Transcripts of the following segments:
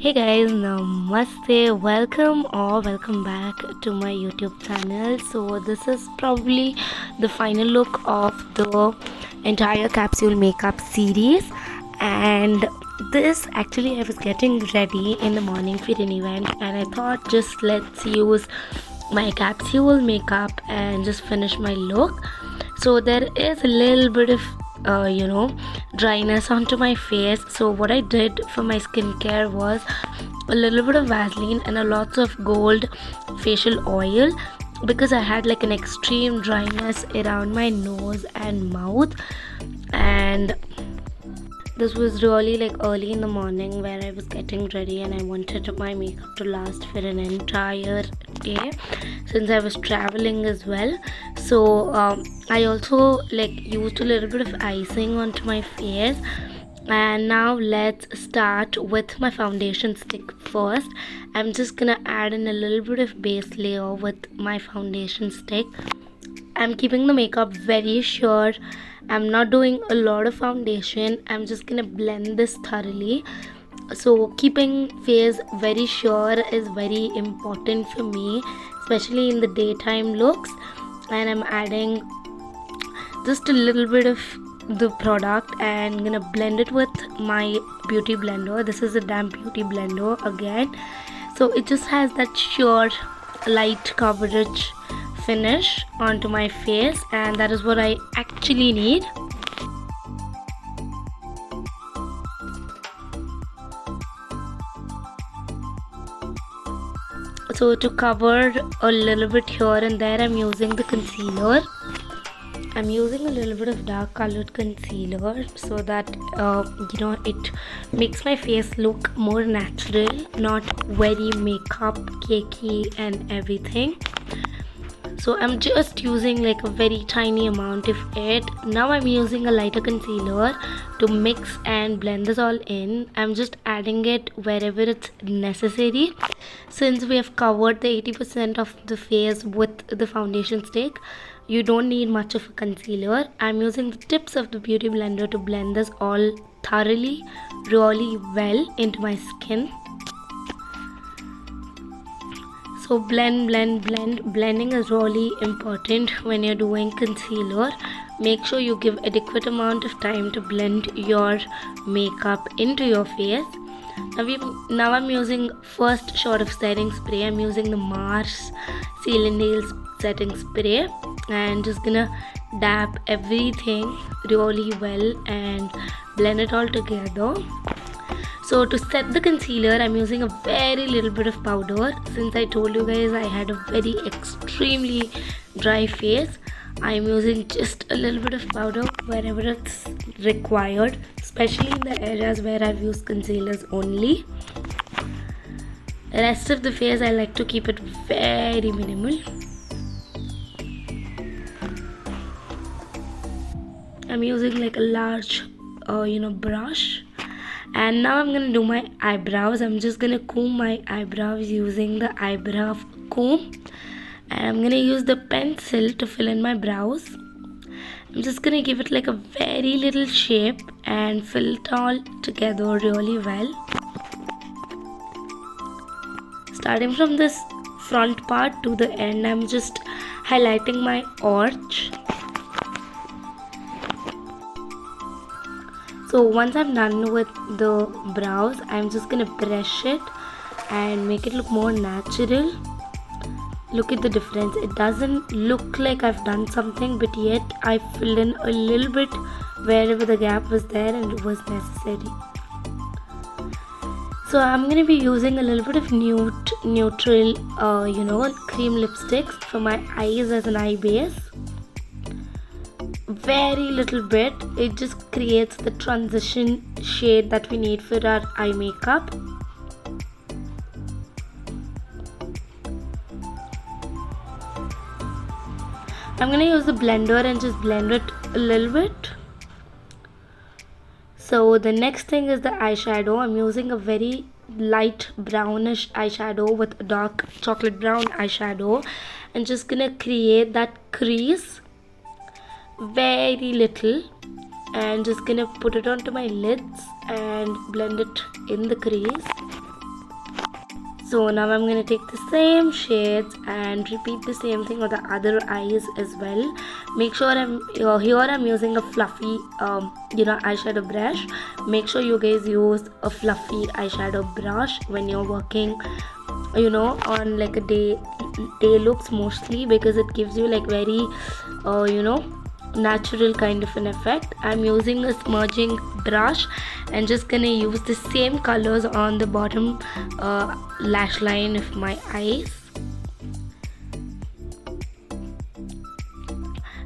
Hey guys, namaste, welcome back to my YouTube channel. So this is probably the final look of the entire capsule makeup series, and this actually I was getting ready in the morning for an event, and I thought just let's use my capsule makeup and just finish my look. So there is a little bit of dryness onto my face. So what I did for my skincare was a little bit of Vaseline and a lots of gold facial oil, because I had like an extreme dryness around my nose and mouth. And this was really like early in the morning where I was getting ready, and I wanted my makeup to last for an entire day since I was traveling as well. So I also like used a little bit of icing onto my face. And now let's start with my foundation stick first. I'm just gonna add in a little bit of base layer with my foundation stick. I'm keeping the makeup very short. I'm not doing a lot of foundation. I'm just gonna blend this thoroughly. So keeping face very sure is very important for me, especially in the daytime looks. And I'm adding just a little bit of the product and I'm gonna blend it with my beauty blender. This is a damp beauty blender again, so it just has that sure light coverage finish onto my face, and that is what I actually need. So to cover a little bit here and there, I'm using the concealer. I'm using a little bit of dark colored concealer so that it makes my face look more natural, not very makeup cakey and everything. So I'm just using like a very tiny amount of it. Now I'm using a lighter concealer to mix and blend this all in. I'm just adding it wherever it's necessary. Since we have covered the 80% of the face with the foundation stick, you don't need much of a concealer. I'm using the tips of the beauty blender to blend this all thoroughly, really well into my skin. So blending is really important when you're doing concealer. Make sure you give adequate amount of time to blend your makeup into your face. Now I'm using first shot of setting spray. I'm using the Mars Seal and Nails setting spray, and just gonna dab everything really well and blend it all together. So to set the concealer, I'm using a very little bit of powder. Since I told you guys I had a very extremely dry face, I'm using just a little bit of powder wherever it's required, especially in the areas where I've used concealers only. The rest of the face I like to keep it very minimal. I'm using like a large brush. And now I'm gonna do my eyebrows. I'm just gonna comb my eyebrows using the eyebrow comb, and I'm gonna use the pencil to fill in my brows. I'm just gonna give it like a very little shape and fill it all together really well. Starting from this front part to the end, I'm just highlighting my arch. So once I'm done with the brows, I'm just gonna brush it and make it look more natural. Look at the difference. It doesn't look like I've done something, but yet I filled in a little bit wherever the gap was there and it was necessary. So I'm gonna be using a little bit of neutral cream lipsticks for my eyes as an eye base. Very little bit. It just creates the transition shade that we need for our eye makeup. I'm gonna use the blender and just blend it a little bit. So the next thing is the eyeshadow. I'm using a very light brownish eyeshadow with a dark chocolate brown eyeshadow, and just gonna create that crease very little, and just gonna put it onto my lids and blend it in the crease. So now I'm going to take the same shades and repeat the same thing on the other eyes as well. Make sure here I'm using a fluffy eyeshadow brush. Make sure you guys use a fluffy eyeshadow brush when you're working on like a day looks, mostly because it gives you like very natural kind of an effect. I'm using a smudging brush and just gonna use the same colors on the bottom lash line of my eyes.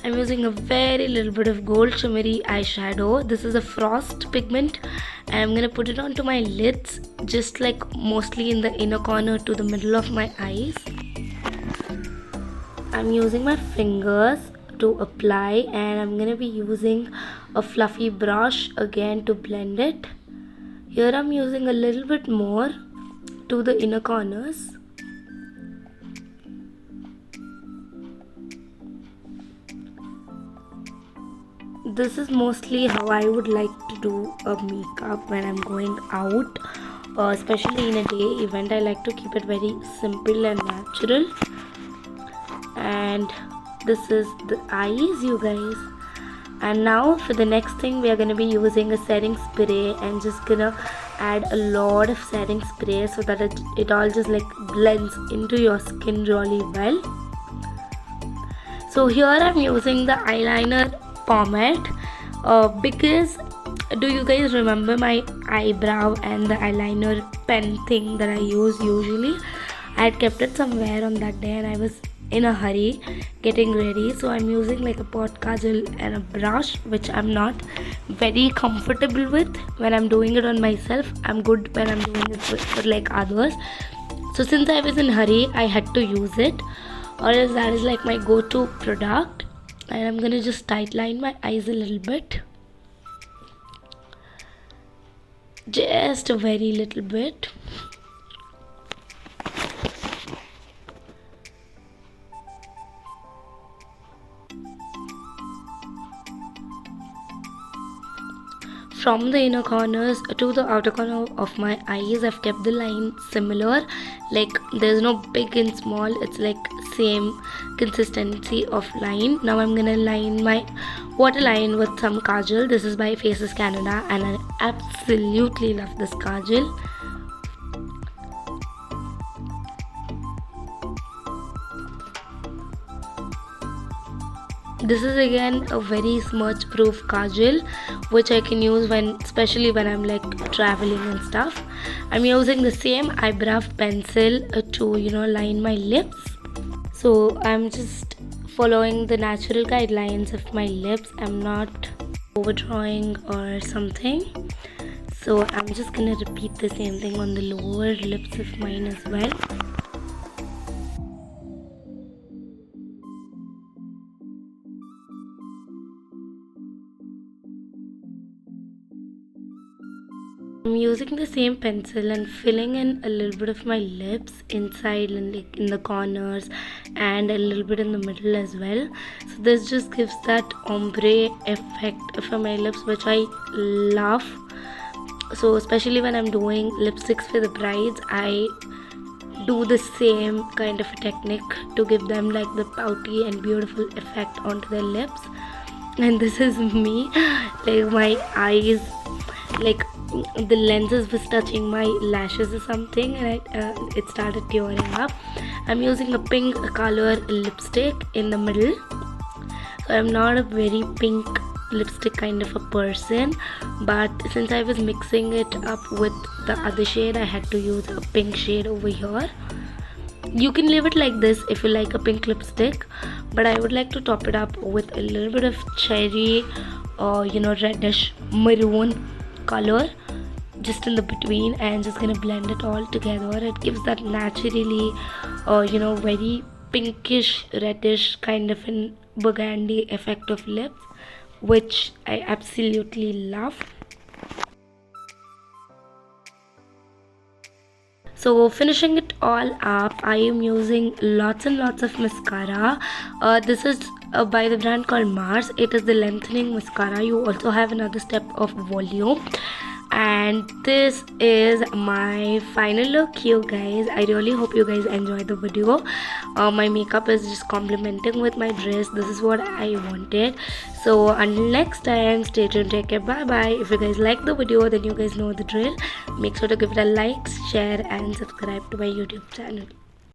I'm using a very little bit of gold shimmery eyeshadow. This is a frost pigment. I'm gonna put it onto my lids, just like mostly in the inner corner to the middle of my eyes. I'm using my fingers to apply, and I'm gonna be using a fluffy brush again to blend it. Here I'm using a little bit more to the inner corners. This is mostly how I would like to do a makeup when I'm going out, especially in a day event. I like to keep it very simple and natural. And this is the eyes, you guys. And now for the next thing, we are going to be using a setting spray and just gonna add a lot of setting spray so that it all just like blends into your skin really well. So here I'm using the eyeliner pomade because do you guys remember my eyebrow and the eyeliner pen thing that I use usually? I had kept it somewhere on that day and I was in a hurry getting ready, so I'm using like a pot kajal and a brush, which I'm not very comfortable with when I'm doing it on myself. I'm good when I'm doing it for like others. So since I was in hurry, I had to use it, or else that is like my go-to product. And I'm gonna just tight line my eyes a little bit, just a very little bit. From the inner corners to the outer corner of my eyes, I've kept the line similar, like there's no big and small, it's like same consistency of line. Now I'm gonna line my waterline with some kajal. This is by Faces Canada and I absolutely love this kajal. This is again a very smudge proof kajal which I can use especially when I'm like traveling and stuff. I'm using the same eyebrow pencil to line my lips. So I'm just following the natural guidelines of my lips. I'm not overdrawing or something. So I'm just gonna repeat the same thing on the lower lips of mine as well. I'm using the same pencil and filling in a little bit of my lips inside and like in the corners and a little bit in the middle as well. So this just gives that ombre effect for my lips, which I love. So especially when I'm doing lipsticks for the brides, I do the same kind of a technique to give them like the pouty and beautiful effect onto their lips. And this is me, like my eyes, like the lenses was touching my lashes or something, and it started tearing up. I'm using a pink color lipstick in the middle. So I'm not a very pink lipstick kind of a person, but since I was mixing it up with the other shade, I had to use a pink shade over here. You can leave it like this if you like a pink lipstick, but I would like to top it up with a little bit of cherry or reddish maroon color just in the between, and just gonna blend it all together. It gives that naturally very pinkish reddish kind of an burgundy effect of lips, which I absolutely love. So finishing it all up, I am using lots and lots of mascara. This is by the brand called Mars. It is the lengthening mascara. You also have another step of volume, and this is my final look, you guys. I really hope you guys enjoyed the video. My makeup is just complementing with my dress. This is what I wanted. So until next time, stay tuned, take care, bye bye. If you guys like the video, then you guys know the drill. Make sure to give it a like, share and subscribe to my YouTube channel.